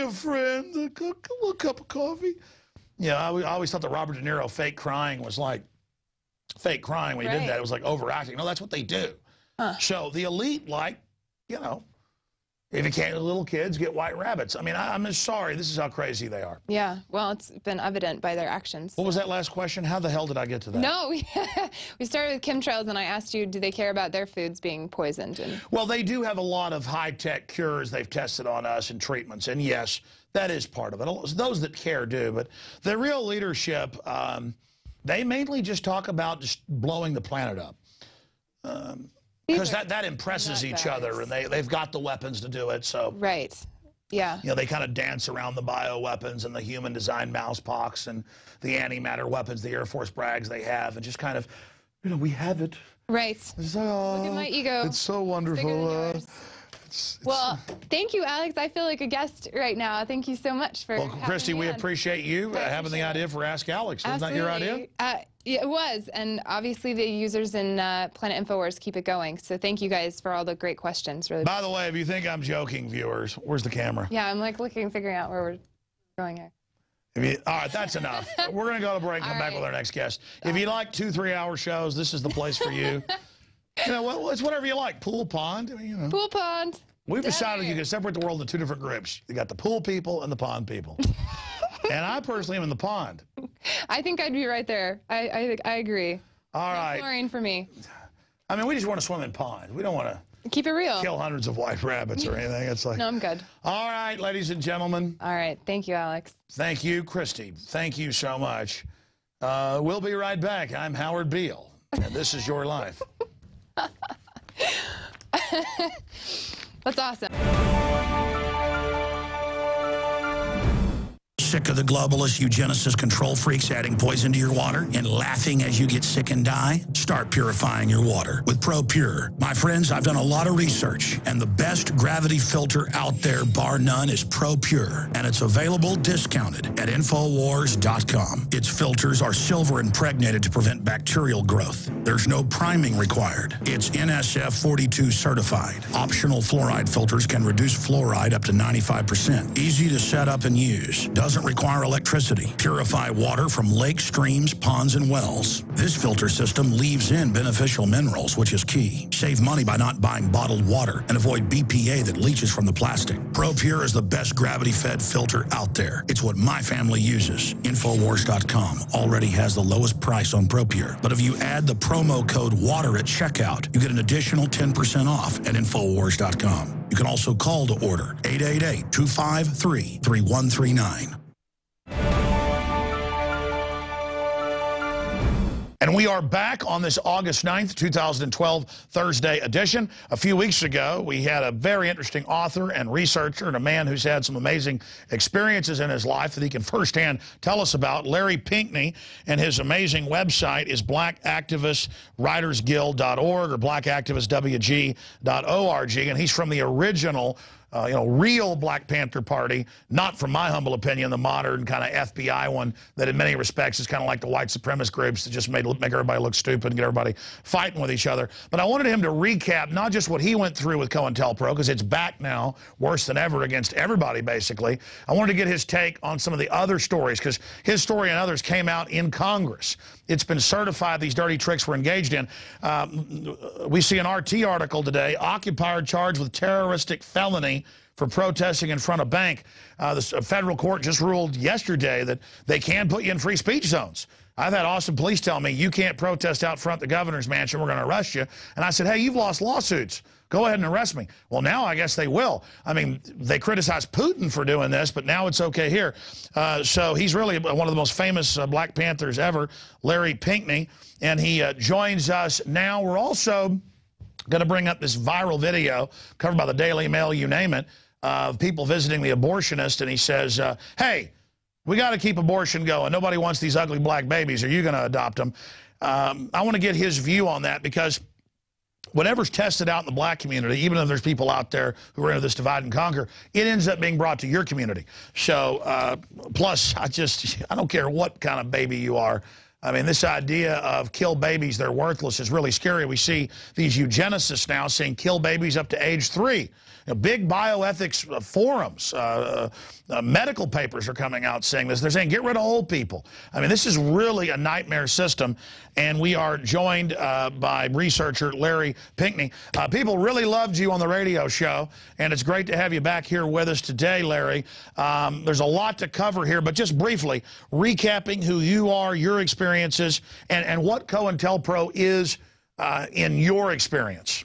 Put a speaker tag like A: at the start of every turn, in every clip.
A: a friend, a little cup of coffee. Yeah, I always thought that Robert De Niro fake crying was like fake crying when he did that. It was like overacting. No, that's what they do. So the elite, like, you know, if you can't, little kids get white rabbits. I mean, I'm just sorry. This is how crazy they are.
B: Yeah, well, it's been evident by their actions.
A: What was that last question? How the hell did I get to that?
B: No, we started with chemtrails, and I asked you, do they care about their foods being poisoned? And
A: well, they do have a lot of high-tech cures they've tested on us and treatments, and yes, that is part of it. Those that care do, but the real leadership, they mainly just talk about just blowing the planet up. Because that impresses each other, and they've got the weapons to do it. So
B: right, yeah.
A: You know, they kind of dance around the bioweapons and the human-designed mousepox and the antimatter weapons, the Air Force brags they have, and just kind of, you know, we have it.
B: Right.
A: It's like, oh,
B: look at my ego.
A: It's so wonderful.
B: Well, thank you, Alex. I feel like a guest right now. Thank you so much for
A: Well, Christy, we appreciate you having the idea for Ask Alex. Wasn't that your idea?
B: Yeah, it was, and obviously the users in Planet INFOWARS keep it going. So thank you guys for all the great questions. Really.
A: By the way, if you think I'm joking, viewers, where's the camera?
B: Yeah, I'm like figuring out where we're going here.
A: All right, that's enough. We're going to go to break and come back with our next guest. If you like 2 3-hour shows, this is the place for you. You know, well, it's whatever you like. Pool, pond, I mean, you know.
B: Pool, pond.
A: We've decided you can separate the world into 2 different groups. You got the pool people and the pond people. And I personally am in the pond.
B: I think I'd be right there. I agree.
A: All right.
B: No chlorine for me.
A: I mean, we just want to swim in ponds. We don't want to
B: keep it real.
A: Kill hundreds of white rabbits or anything. It's like
B: no, I'm good.
A: All right, ladies and gentlemen.
B: All right. Thank you, Alex.
A: Thank you, Christy. Thank you so much. We'll be right back. I'm Howard Beale, and this is your life.
B: That's awesome.
A: Sick of the globalist eugenicist control freaks adding poison to your water and laughing as you get sick and die? Start purifying your water with ProPure. My friends, I've done a lot of research, and the best gravity filter out there, bar none, is ProPure, and it's available discounted at INFOWARS.com. Its filters are silver impregnated to prevent bacterial growth. There's no priming required. It's NSF 42 certified. Optional fluoride filters can reduce fluoride up to 95%. Easy to set up and use. Doesn't require electricity. Purify water from lakes, streams, ponds, and wells. This filter system leaves in beneficial minerals, which is key. Save money by not buying bottled water and avoid BPA that leaches from the plastic. ProPure is the best gravity-fed filter out there. It's what my family uses. INFOWARS.com already has the lowest price on ProPure. But if you add the promo code WATER at checkout, you get an additional 10% off at INFOWARS.com. You can also call to order 888-253-3139. And we are back on this August 9th, 2012, Thursday edition. A few weeks ago, we had a very interesting author and researcher and a man who's had some amazing experiences in his life that he can firsthand tell us about, Larry Pinckney, and his amazing website is blackactivistwritersguild.org or blackactivistwg.org, and he's from the original real Black Panther Party, not from my humble opinion, the modern kind of FBI one that in many respects is kind of like the white supremacist groups that just make everybody look stupid and get everybody fighting with each other. But I wanted him to recap not just what he went through with COINTELPRO, because it's back now, worse than ever against everybody, basically. I wanted to get his take on some of the other stories, because his story and others came out in Congress. It's been certified these dirty tricks were engaged in. We see an RT article today, occupier charged with terroristic felony for protesting in front of bank. The federal court just ruled yesterday that they can put you in free speech zones. I've had Austin police tell me, you can't protest out front the governor's mansion, we're going to arrest you. And I said, hey, you've lost lawsuits. Go ahead and arrest me. Well, now I guess they will. I mean, they criticized Putin for doing this, but now it's okay here. So he's really one of the most famous Black Panthers ever, Larry Pinckney, and he joins us now. We're also going to bring up this viral video covered by the Daily Mail, you name it, of people visiting the abortionist, and he says, hey, we got to keep abortion going. Nobody wants these ugly black babies. Are you going to adopt them? I want to get his view on that, because whatever's tested out in the black community, even if there's people out there who are into this divide and conquer, it ends up being brought to your community. So, plus, I don't care what kind of baby you are. I mean, this idea of kill babies, they're worthless is really scary. We see these eugenicists now saying kill babies up to age 3. You know, big bioethics forums, medical papers are coming out saying this. They're saying get rid of old people. I mean, this is really a nightmare system, and we are joined by researcher Larry Pinckney. People really loved you on the radio show, and it's great to have you back here with us today, Larry. There's a lot to cover here, but just briefly, recapping who you are, your experiences, and what COINTELPRO is in your experience.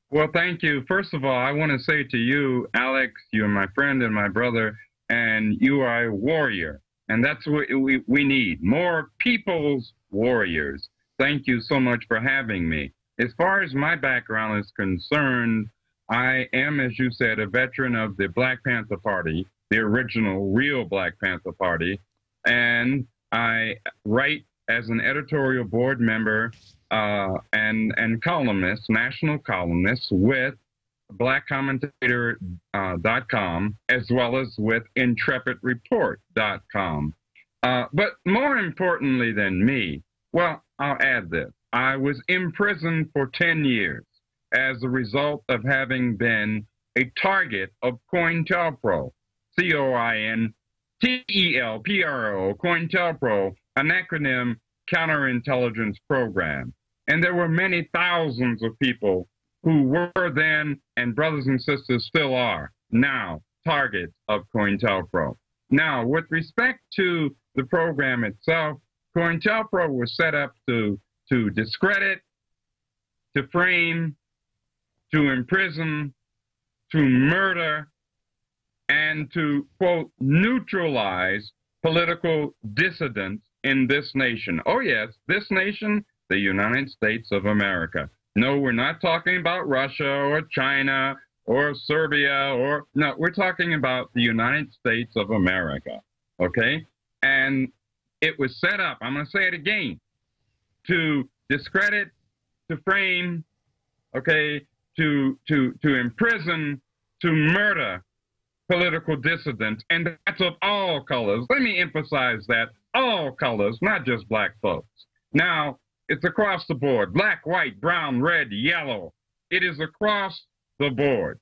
C: Well, thank you. First of all, I want to say to you, Alex, you're my friend and my brother, and you are a warrior. And that's what we need, more people's warriors. Thank you so much for having me. As far as my background is concerned, I am, as you said, a veteran of the Black Panther Party, the original real Black Panther Party, and I write as an editorial board member and columnist, national columnist with blackcommentator.com, as well as with intrepidreport.com. But more importantly than me, well, I'll add this. I was imprisoned for 10 years as a result of having been a target of COINTELPRO, COINTELPRO, COINTELPRO, an acronym counterintelligence program. And there were many thousands of people who were then, and brothers and sisters still are, now targets of COINTELPRO. Now, with respect to the program itself, COINTELPRO was set up to discredit, to frame, to imprison, to murder, and to, quote, neutralize political dissidents in this nation. Oh, yes, this nation, the United States of America. No, we're not talking about Russia or China or Serbia or, no, we're talking about the United States of America, okay? And it was set up, I'm going to say it again, to discredit, to frame, okay, to imprison, to murder political dissidents, and that's of all colors. Let me emphasize that, all colors, not just black folks. Now, it's across the board, black, white, brown, red, yellow. It is across the board.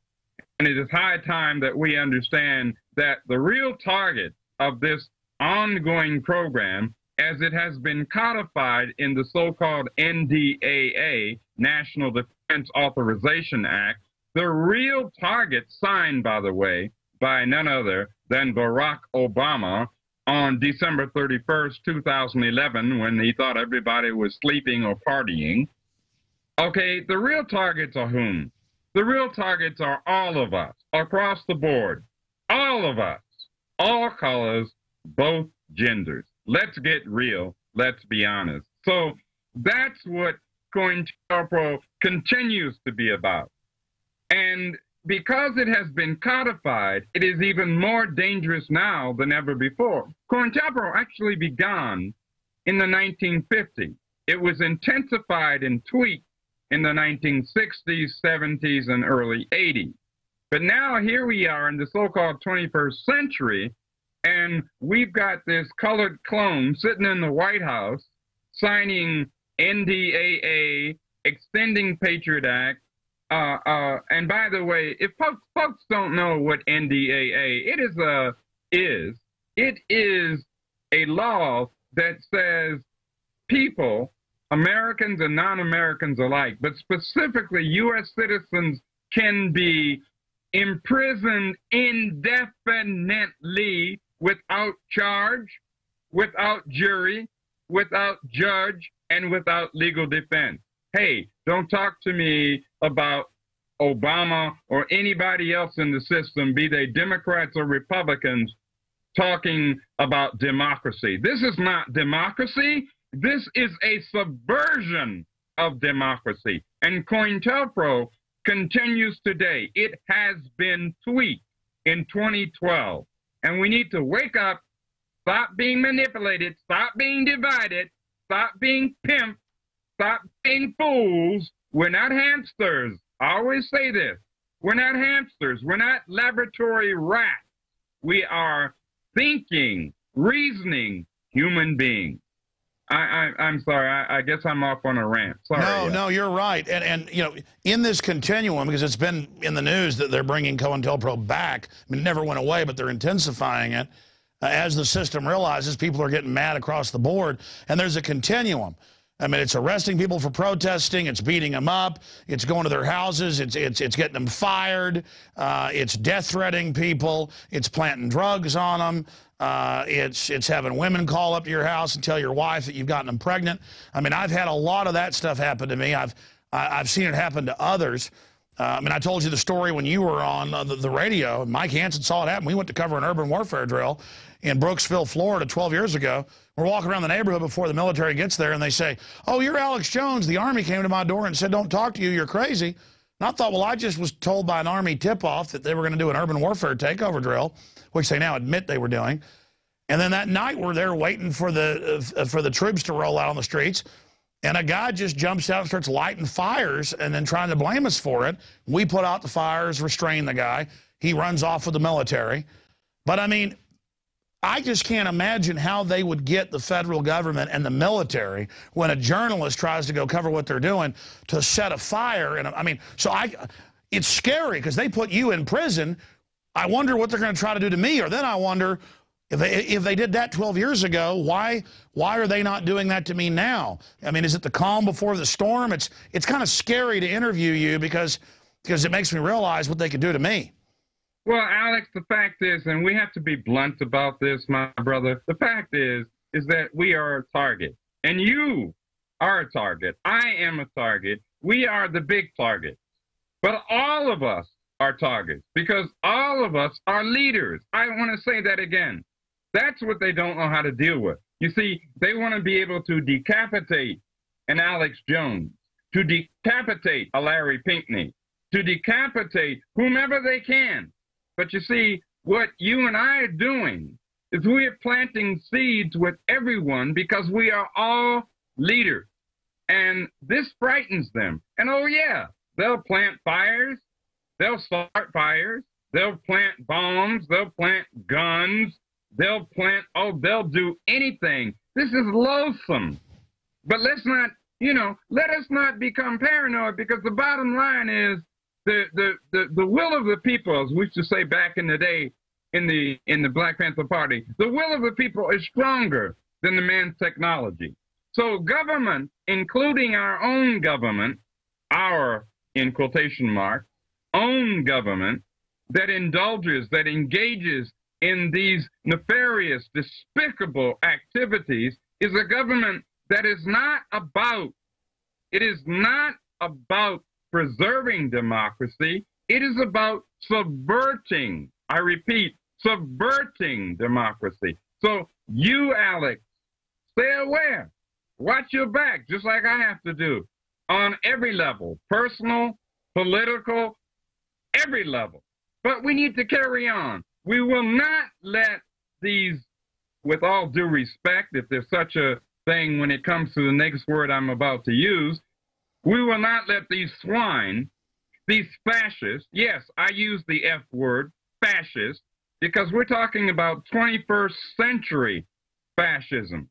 C: And it is high time that we understand that the real target of this ongoing program, as it has been codified in the so-called NDAA, National Defense Authorization Act, the real target, signed, by the way, by none other than Barack Obama on December 31st, 2011, when he thought everybody was sleeping or partying. Okay, the real targets are whom? The real targets are all of us, across the board. All of us, all colors, both genders. Let's get real. Let's be honest. So that's what COINTELPRO continues to be about. And because it has been codified, it is even more dangerous now than ever before. COINTELPRO actually began in the 1950s. It was intensified and tweaked in the 1960s, 70s, and early 80s. But now here we are in the so-called 21st century, and we've got this colored clone sitting in the White House signing NDAA, extending Patriot Act. And by the way, if folks don't know what NDAA, it is a law that says people, Americans and non-Americans alike, but specifically U.S. citizens, can be imprisoned indefinitely without charge, without jury, without judge, and without legal defense. Hey, don't talk to me about Obama or anybody else in the system, be they Democrats or Republicans, talking about democracy. This is not democracy. This is a subversion of democracy. And COINTELPRO continues today. It has been tweaked in 2012. And we need to wake up, stop being manipulated, stop being divided, stop being pimped, stop being fools. We're not hamsters. I always say this. We're not hamsters. We're not laboratory rats. We are thinking, reasoning human beings. I'm sorry. I guess I'm off on a rant. Sorry.
A: No, no, you're right. And you know, in this continuum, because it's been in the news that they're bringing COINTELPRO back. I mean, it never went away, but they're intensifying it. As the system realizes, people are getting mad across the board, and there's a continuum. I mean, it's arresting people for protesting, it's beating them up, it's going to their houses, it's getting them fired, it's death-threatening people, it's planting drugs on them, it's having women call up to your house and tell your wife that you've gotten them pregnant. I mean, I've had a lot of that stuff happen to me. I've seen it happen to others. I mean, I told you the story when you were on the radio. Mike Hansen saw it happen. We went to cover an urban warfare drill in Brooksville, Florida, 12 years ago. We're walking around the neighborhood before the military gets there, and they say, "Oh, you're Alex Jones. The Army came to my door and said, 'Don't talk to you. You're crazy.'" And I thought, well, I just was told by an Army tip-off that they were going to do an urban warfare takeover drill, which they now admit they were doing. And then that night, we're there waiting for the troops to roll out on the streets. And a guy just jumps out and starts lighting fires and then trying to blame us for it. We put out the fires, restrain the guy. He runs off with the military. But, I mean, I just can't imagine how they would get the federal government and the military when a journalist tries to go cover what they're doing to set a fire. And I mean, so it's scary because they put you in prison. I wonder what they're going to try to do to me. Or then I wonder, if they did that 12 years ago, why are they not doing that to me now? I mean, is it the calm before the storm? It's kind of scary to interview you because it makes me realize what they could do to me.
C: Well, Alex, the fact is, and we have to be blunt about this, my brother, the fact is that we are a target. And you are a target. I am a target. We are the big target. But all of us are targets because all of us are leaders. I want to say that again. That's what they don't know how to deal with. You see, they want to be able to decapitate an Alex Jones, to decapitate a Larry Pinckney, to decapitate whomever they can. But you see, what you and I are doing is we are planting seeds with everyone because we are all leaders. And this frightens them. And oh yeah, they'll plant fires, they'll start fires, they'll plant bombs, they'll plant guns, they'll do anything. This is loathsome. But let's not, let us not become paranoid because the bottom line is the will of the people, as we used to say back in the day in the Black Panther Party, the will of the people is stronger than the man's technology. So government, including our own government, our, in quotation marks, own government that indulges, that engages in these nefarious, despicable activities is a government that is not about, it is not about preserving democracy. It is about subverting, I repeat, subverting democracy. So you, Alex, stay aware. Watch your back, just like I have to do, on every level, personal, political, every level. But we need to carry on. We will not let these, with all due respect, if there's such a thing when it comes to the next word I'm about to use, we will not let these swine, these fascists, yes, I use the F word, fascist, because we're talking about 21st century fascism.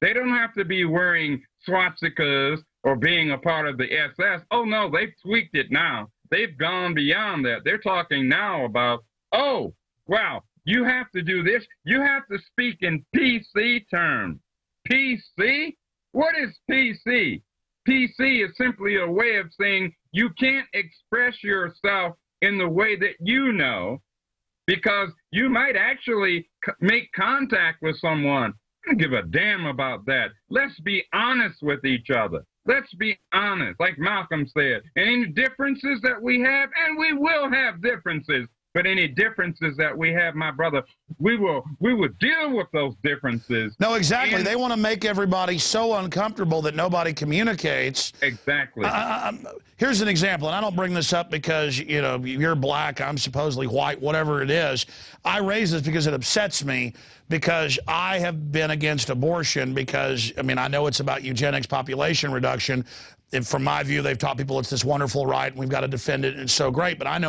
C: They don't have to be wearing swastikas or being a part of the SS. Oh, no, they've tweaked it now. They've gone beyond that. They're talking now about, oh, wow, you have to do this. You have to speak in PC terms. PC? What is PC? PC is simply a way of saying you can't express yourself in the way that you know because you might actually make contact with someone. I don't give a damn about that. Let's be honest with each other. Let's be honest, like Malcolm said. And any differences that we have, and we will have differences, but any differences that we have, my brother, we will deal with those differences.
A: No, exactly. They want to make everybody so uncomfortable that nobody communicates.
C: Exactly.
A: Here's an example, and I don't bring this up because, you're black, I'm supposedly white, whatever it is. I raise this because it upsets me because I have been against abortion because, I know it's about eugenics, population reduction. And from my view, they've taught people it's this wonderful right and we've got to defend it and it's so great. But I know